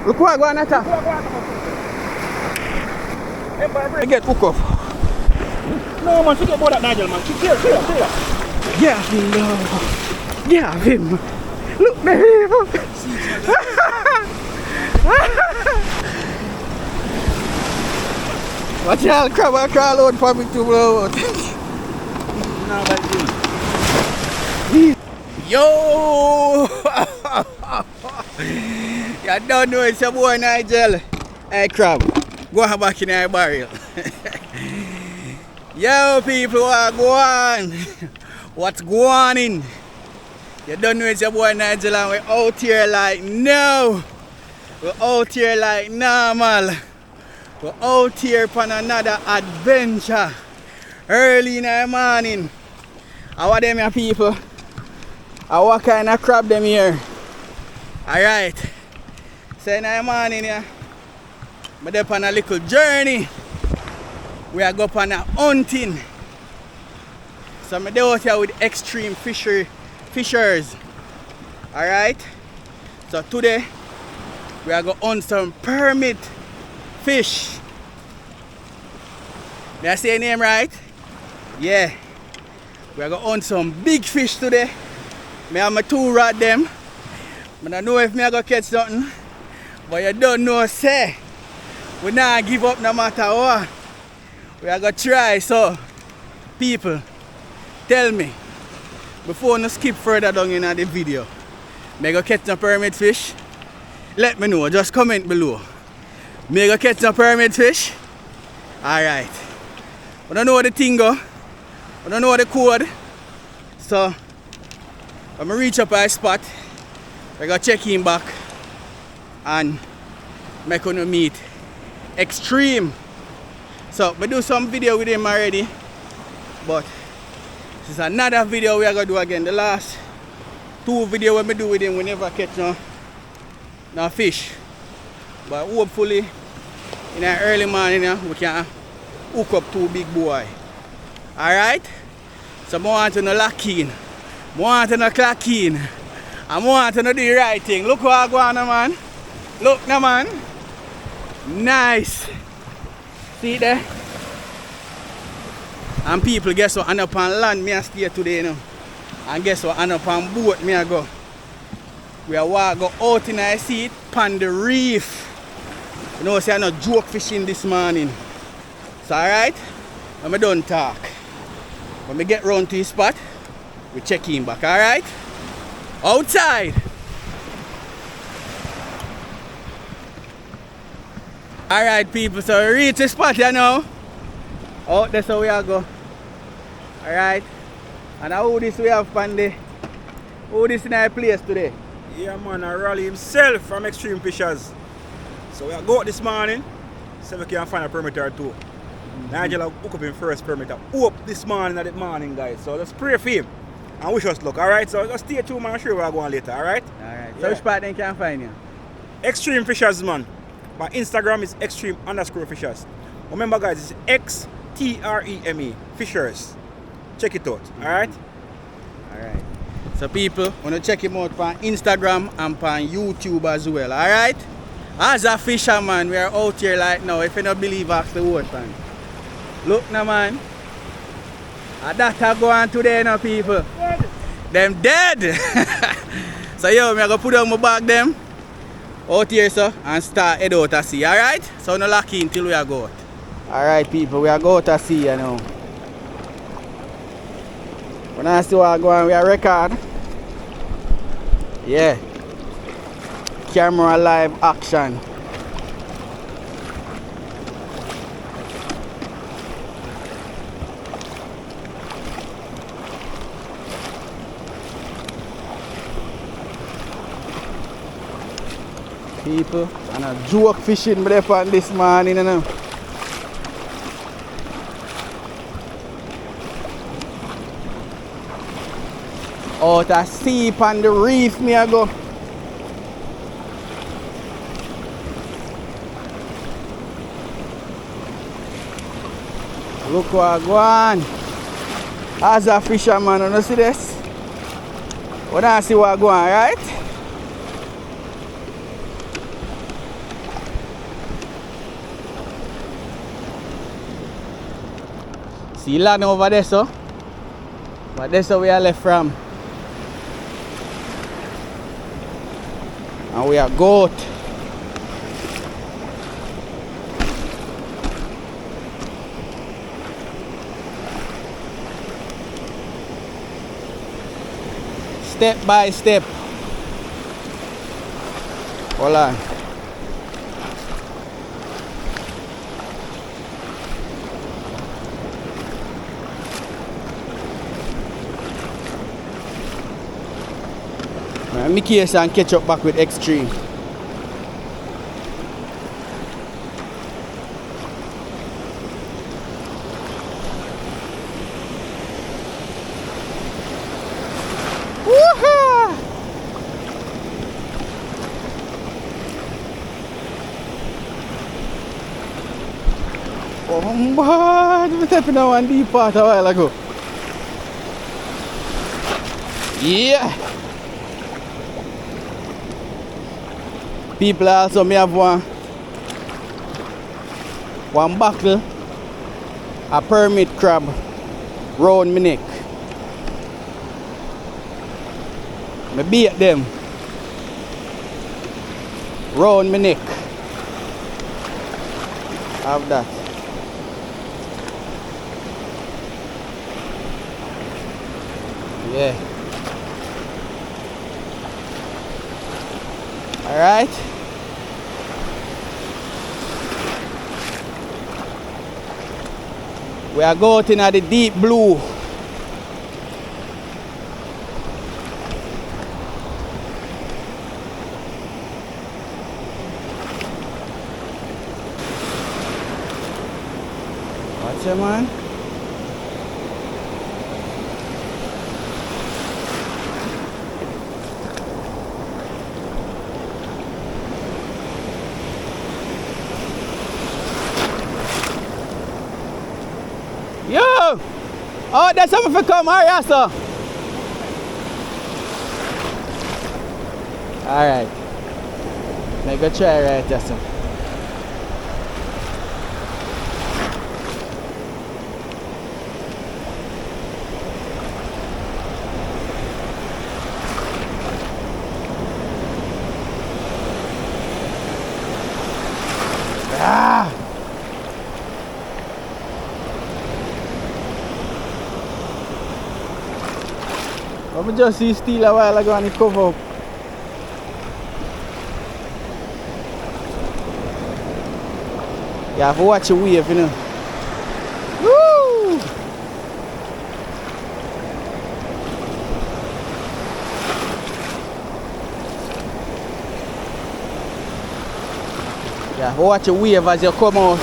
Look what going on top. I get hook up. No man, forget about that Nigel man. Here. Yeah, him now. Yeah, him. Look there. Watch out, crab and crawl out for me to blow out. Yo! You don't know it's a boy Nigel. Hey crab, go back in our barrel. Yo people, what go on? What's going on? You don't know it's a boy Nigel and we're out here like no. We're out here like normal. We're out here for another adventure. Early in the morning. How are them here people? What kind of crab them here? Alright. So in the morning here, we're on a little journey. We are going on a hunting. So I'm out here with extreme fishers. Alright. So today we are going to hunt some permit fish. Did I say your name right? Yeah. We are going to hunt some big fish today. I have my 2 rod them. I don't know if I going to catch something. But you don't know, say. We not give up no matter what. We are going to try. So, people, tell me, before you skip further down in the video, may I go catch some permit fish? Let me know. Just comment below. May I go catch some permit fish? Alright. I don't know what the thing go. I don't know what the code. So, when I reach up a spot, I go check him back and make him meet Extreme. So, I do some video with him already. But, this is another video we are going to do again. The last 2 videos we do with him, we never catch no fish. But hopefully, in the early morning, we can hook up 2 big boys. Alright? So I want to lock in. I want to clock in. I want to do the right thing. Look what I go on, man. Look now, man. Nice. See there? And people, guess what? I'm up on land, me I stay today now. And guess what? I'm up on boat, me I go. We are go out in the sea, on the reef. You know, say I'm not joke fishing this morning. So alright? When I done talk. When we get round to his spot, we check him back, alright? Outside! Alright people, so we reach the spot here now. Out there so we are go. Alright? And how this we have Pandy? Who this in our place today? Yeah man, I rally himself from Extreme Fishers. So we are go out this morning, so we can find a permit or 2. Nigel will hook up him first permit up this morning at the morning guys. So let's pray for him and wish us luck, alright? So just stay tuned man, I'm sure we're going later, alright? Alright. So which part then can find you? Extreme Fishers man. My Instagram is extreme_fishers. Remember guys, it's XTREME Fishers. Check it out, alright? Alright. So people, wanna check him out on Instagram and on YouTube as well, alright? As a fisherman, we are out here like now. If you don't believe, ask the water. Look now man. That are going today now people. Dead. Them dead. So yo, I'm gonna put on my bag them out here so and start head out to sea, alright? So no lock in till we are go out. Alright people, we are go out to sea you know. When I see what go on, we are record. Yeah. Camera live action. People, and a joke fishing on this morning, you know. Out at sea on the reef, me I go. Look what I go on. As a fisherman, you see this? When I see what I go on, right? See land over there, so. But that's where we are left from. And we are goat. Step by step. Hold on. Me case and catch up back with Extreme. Woohoo! Oh man, we stepping on one deep part a while ago. Yeah. People also may have one buckle a permit crab round my neck. I beat them round my neck. Have that. Yeah. All right. We are going at the deep blue. Watch it, man. Yo! Oh, there's something for come, alright, sir. Alright. Make a try right there, sir. Ah! I just see steel a while ago and it cover up. You have to watch the wave, you know. Woo! You have to watch the wave as you come out.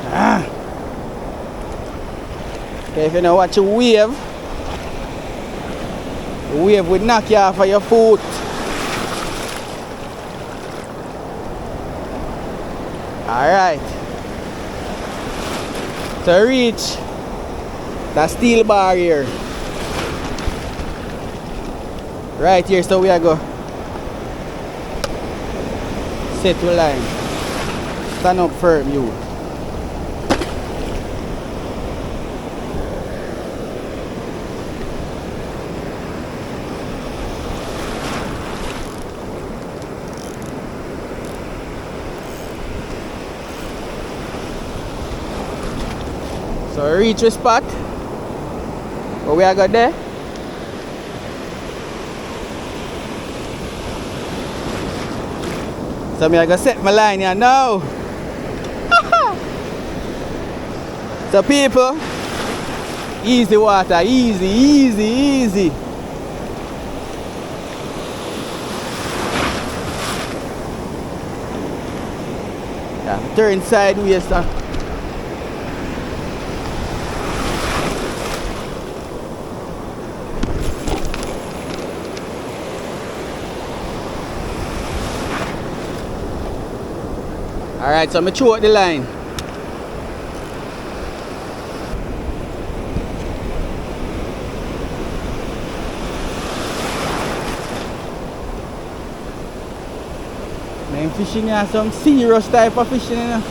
Ah. Okay, if you don't watch the wave will knock you off of your foot. Alright. To reach the steel barrier. Right here, so we are go set to line. Stand up firm, you. So reach the spot where we are got there. So me I go set my line here now. So people, easy water, easy, easy, easy. Yeah, turn sideways, sir. Alright, so I'm going to throw out the line. I'm fishing here, some serious type of fishing, you know.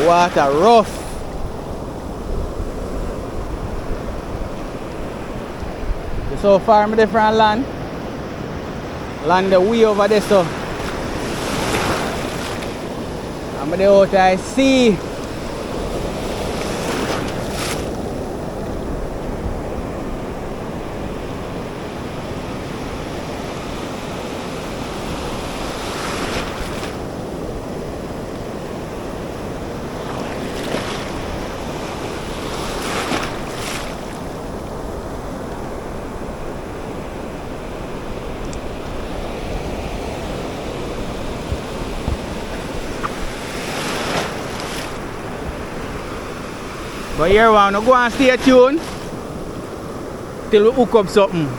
water rough. So far I'm different land. Land the way over there so. I'm the out I see. But here we wanna go and stay tuned till we hook up something.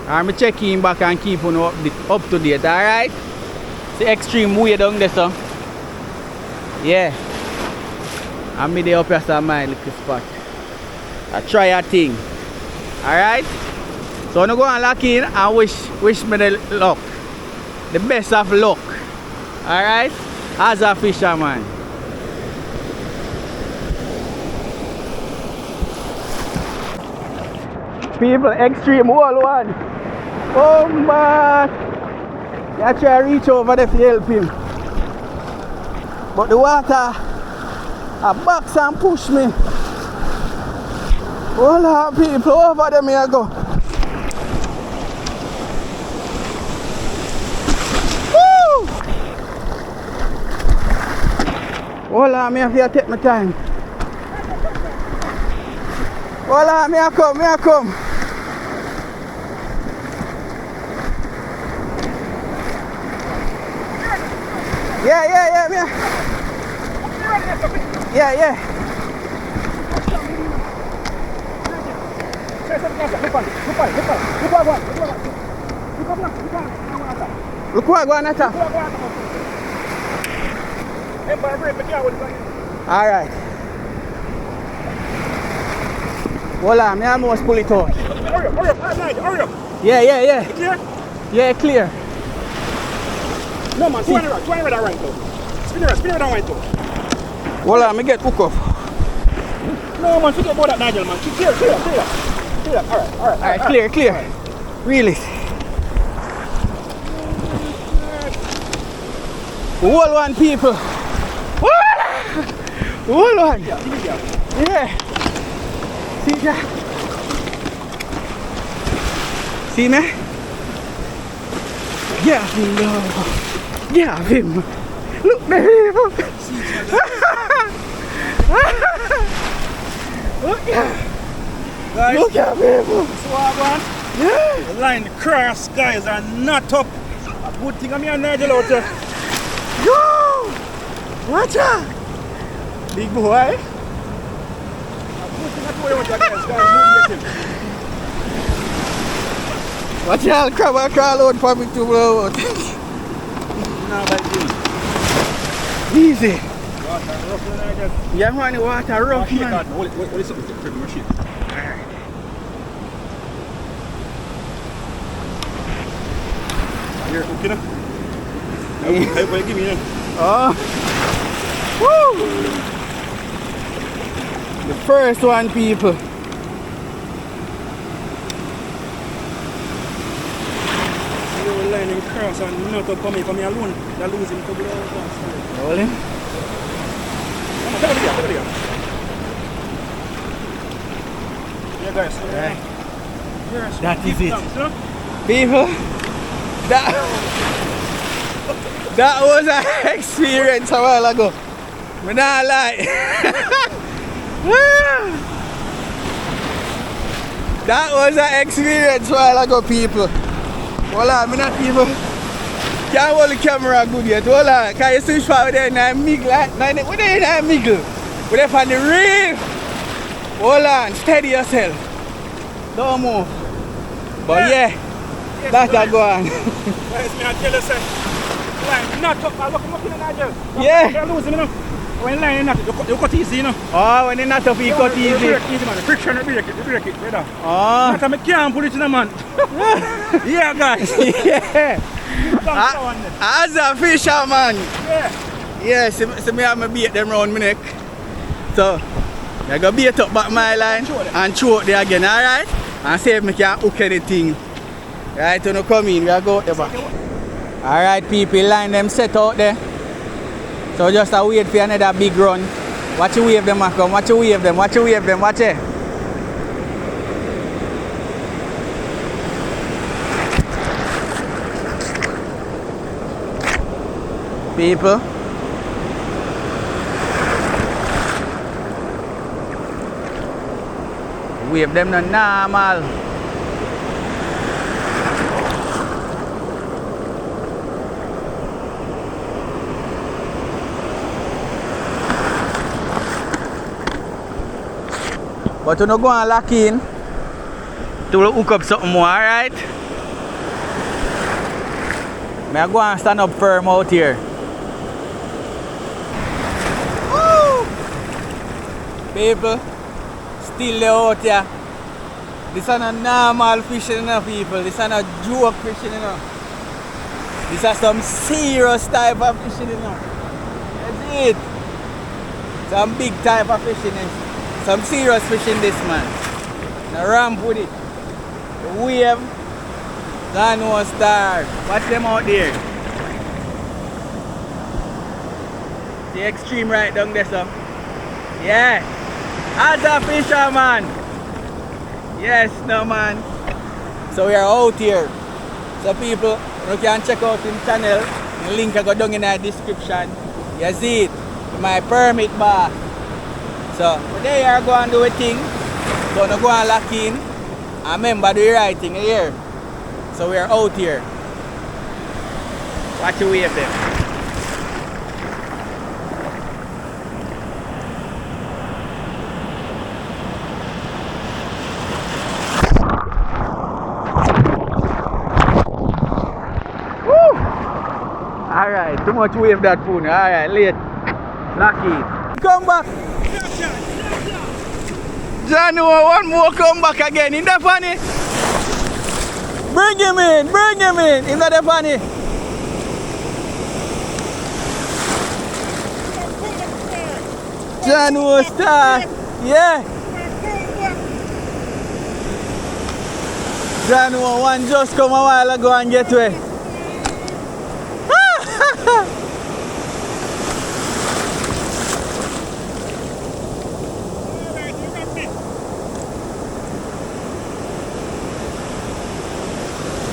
I'm checking back and keep on up to date, alright? It's the extreme way down there, so. Yeah. I'm me there up here to my little spot. I try a thing. Alright? So I'm gonna go and lock in and wish me the luck. The best of luck. Alright? As a fisherman. People, extreme wall one. Oh man! I try to reach over there to help him. But the water box and push me. Hold on people, over there I go. Woo! Hold on, I have to take my time. Hold on, I come. Yeah. Look what going on. Alright. Hold on, I almost pull it out. Hurry up. Yeah. Clear? Yeah, clear. No man, go on the right though. Spin it right though. Hold on, I get hook up. No man, forget about that Nigel man. Clear. Alright, Clear. Reel it. Hold on, people. Hold on. Yeah. See that? See me? Yeah, him. Look at him. Guys, Look at him. Yeah. The line cross guys are not up. A good thing I'm here Nigel out there. Yo! Watch out! Big boy. A good thing I'm here guys moving him. Watch out, crab crawl out for me to blow out. Now like this. Easy. Water rough Nigel. Yeah man, the water rough man. What is up with the machine? Here, okay now? How you give me in? Oh. Woo! The first one, people. You're lining cross and not up for me alone. They're losing to blow out. Rolling. Yeah guys, so That is it. Thanks, no? People, that was an experience a while ago. I not lie. That was an experience a while ago, people. Hold on, I'm not even can't hold the camera good yet. Hold on, can you switch forward there and miggle? What are you miggle? We're there on the reef. Hold on, steady yourself. Don't move. But yeah. That's a go on. Guys, me I tell you, sir. Line not up. I'm looking at Nigel. Yeah. You're losing, you know. When line not up, you cut easy, you know. Oh, when you're not up, you cut easy. You break easy, man. The friction, you break it, brother. Oh. Not I can't put it in a man. Yeah, guys. Yeah. As a fisherman. Yeah. Yeah, so me have my bait them round my neck. So, I go bait up back my line and throw it there again, alright? And see if I can hook anything. Right, when you come in, we are go out the back. Alright people, line them set out there. So just wait for another big run. Watch you wave them, come. Watch you wave them, watch you wave them, watch it. People. Wave them no normal. But you no go and lock in to hook up something more, alright? I go and stand up firm out here. Woo! People, still out here. This is not normal fishing, you know, people. This is not joke fishing, you know. This is some serious type of fishing, you know. That's it. Some big type of fishing. Some serious fishing this, man. Now ramp with it. The wave. That no star. Watch them out there. The extreme right down there, so. Yeah. As a fisherman. Yes, no man. So we are out here. So people, you can check out the channel. The link I go down in the description. You see it. My permit bar. So today you are going to do a thing. So you go and lock in. And remember do the right thing here. So we are out here. Watch your wave them. Woo! Alright, too much wave that phone. Alright, late. Lucky. Come back. John, one more come back again. Isn't that funny? Bring him in, bring him in. Isn't that funny? John was star. Yeah. John one just come a while ago and get away.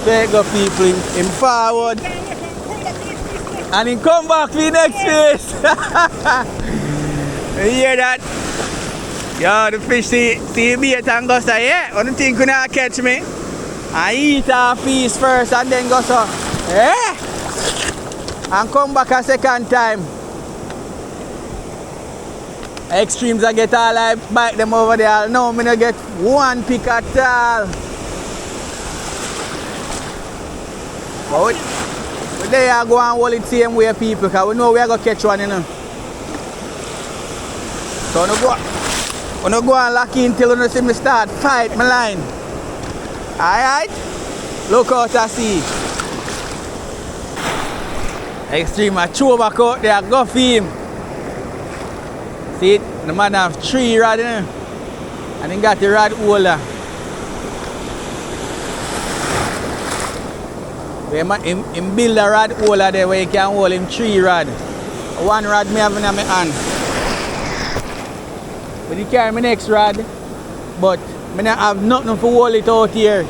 There go people in forward and he come back to the next phase. You hear that? Yo, the fish see bait and go say, yeah, you think you not catch me? I eat a piece first and then go so, yeah, and come back a second time. Extremes I get all I bite them over there. No, I don't get one pick at all. But they are going and hold it same way people because we know we are going to catch one, you know. So we don't go and lock in till you see me start fight my line. Alright? Look out and see. Extreme, I throw back out there, go for him. See it? The man have 3 rods, you know. And he got the rod holder. Him build a rod holder there where you can hold him 3 rods. 1 rod me have in my hand. But he carry my next rod, but I don't have nothing to hold it out here.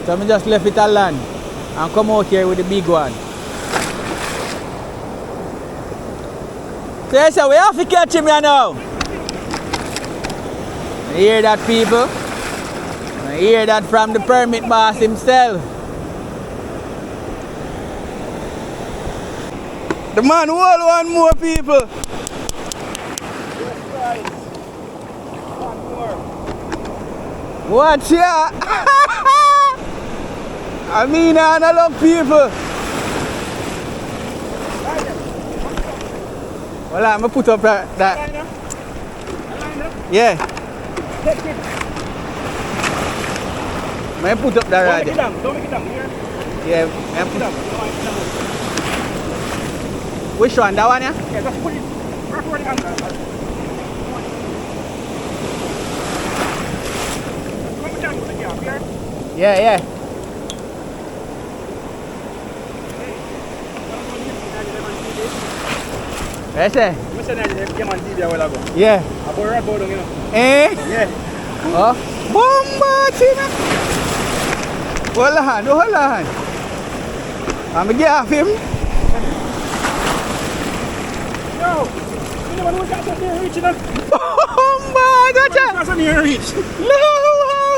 So I just left it alone and come out here with the big one. So yes, we have to catch him here now. You hear that people? I hear that from the permit boss himself. The man hold one more people. One more. Watch ya! I mean, I love people. Well, I'm gonna put up that. Yeah. I'm gonna put up that right there. Don't make it down here. Yeah, I'm put up. Which one? That one, yeah? Yeah, just put it right where the angle. Yeah, yeah. Where's that? Yeah. Eh? Yeah. Oh. Bomba, China. Hold on, hold on. I'm gonna get off him. Yo, you know what got something reach enough? Bomba, gotcha. Got something reach. No.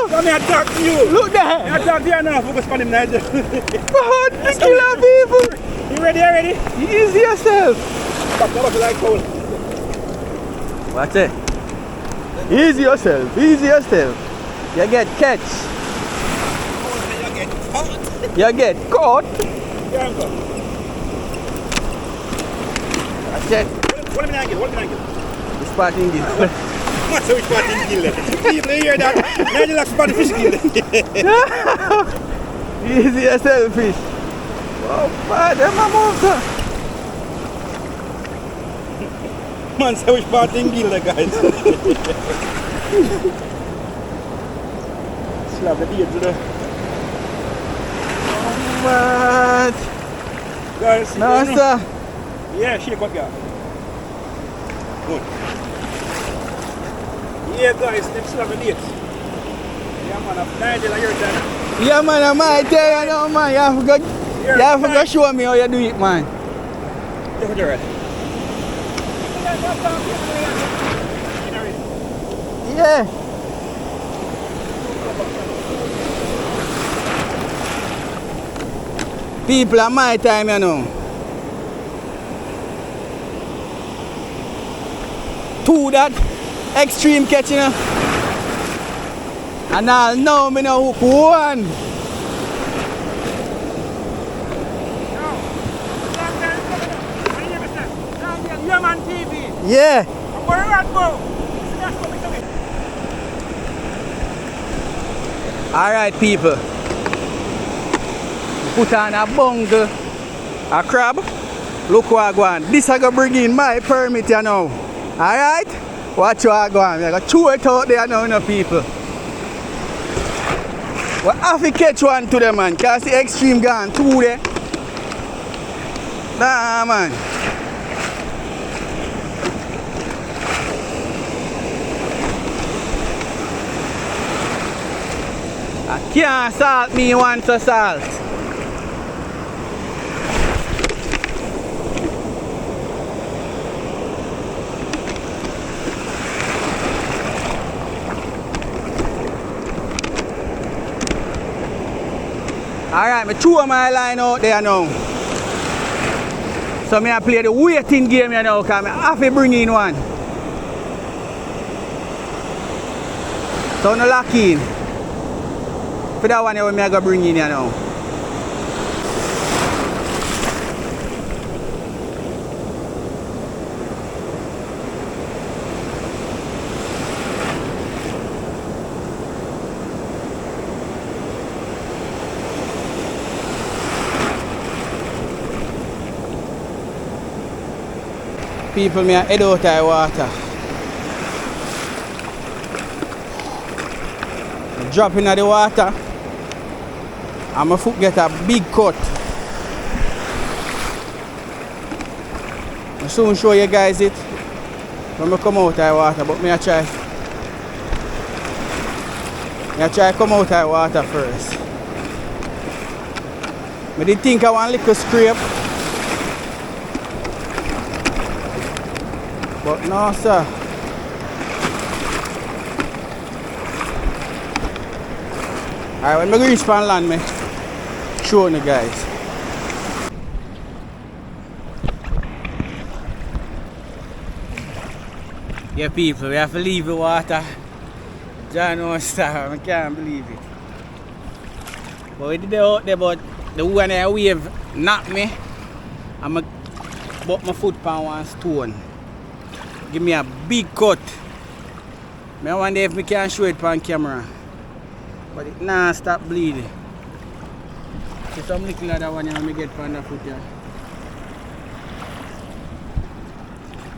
Come here, talk to you. Look there. I talk to you now. Focus on him, Nigel. What the killer people? You ready? You ready? Easy yourself. Stop, like cold. What's it? Easy yourself, easy yourself. You get catch. You get caught. Yeah, uncle. That's it. Hold him in angle, hold him in angle. The spotting gill. What's which part in gill? People hear that. Nigel like spot the fish gill. Easy yourself, fish. Oh, bad, them a move, sir. Man, say which part in gill, guys. Slap the beard to the... What? Guys, No, sir. Yeah, shake up, yeah. Good. Yeah, guys, let's slap the beard. Yeah, man, I'm Nigel, I hear that. Yeah, man, I might tell you now, man. You have to go show me how you do it, man. Take it right. Yeah. People are my time, you know. Two that extreme catch, you know. And I'll know me know hook one. Yeah. Alright, people. Put on a bungle, a crab. Look what I go on. This I go bring in my permit, you know. Alright? Watch what I go on. I got throw it out there now, you know, people. We have to catch one to them, man. Because the extreme gone through there. Nah, man. I can't salt me once a salt. Alright, I throw my line out there now. So I play the waiting game here now because I have to bring in one. So no lock in. For that one I go bring in here now. People, me head out of the water. Drop into the water and my foot get a big cut. I'll soon show you guys it when I come out of the water, but I try come out of the water first. I did think I want a little scrape. But no, sir. Alright, when I reach pan land, me show you guys. Yeah, people, we have to leave the water. John no star, I can't believe it. But we did it out there, but the one I wave knocked me. And I put my foot on one stone. Give me a big cut. I wonder if I can show it on camera. But it nah stop bleeding. So some little other one I get on the foot here.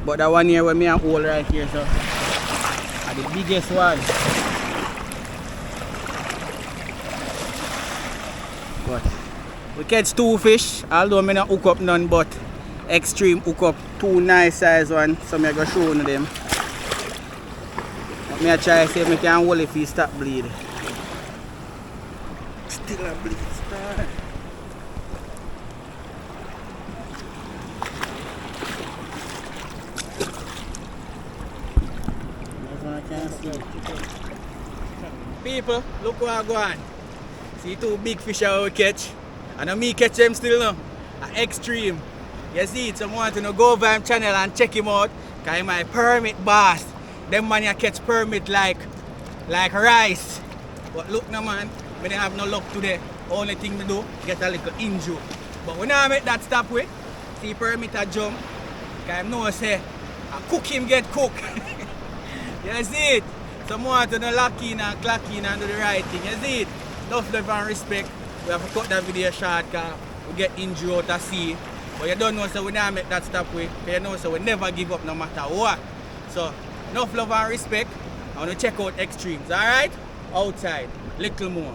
But that one here when I hold right here, so are the biggest one. But we catch 2 fish, although I don't hook up none but Extreme hook up 2 nice size ones, so I go show you them. But I try to see if I can hold it if he stop bleed. Still a bleed star. People, look what I go on. See 2 big fish I will catch. And me catch them still now. Extreme. You see it, someone to go over him channel and check him out. Cause he's my permit boss. Them man you catch permit like rice. But look now man, we didn't have no luck today. Only thing we do, get a little injury. But we now make that stop with. See permit a jump. Cause I know say, I cook him get cooked. You see it? Someone to lock in and clock in and do the right thing. You see it? Enough love and respect. We have to cut that video short because we get injured out of sea. But you don't know so we now make that stop with. You know so we never give up no matter what. So enough love and respect. I want to check out Extremes, alright? Outside. Little more.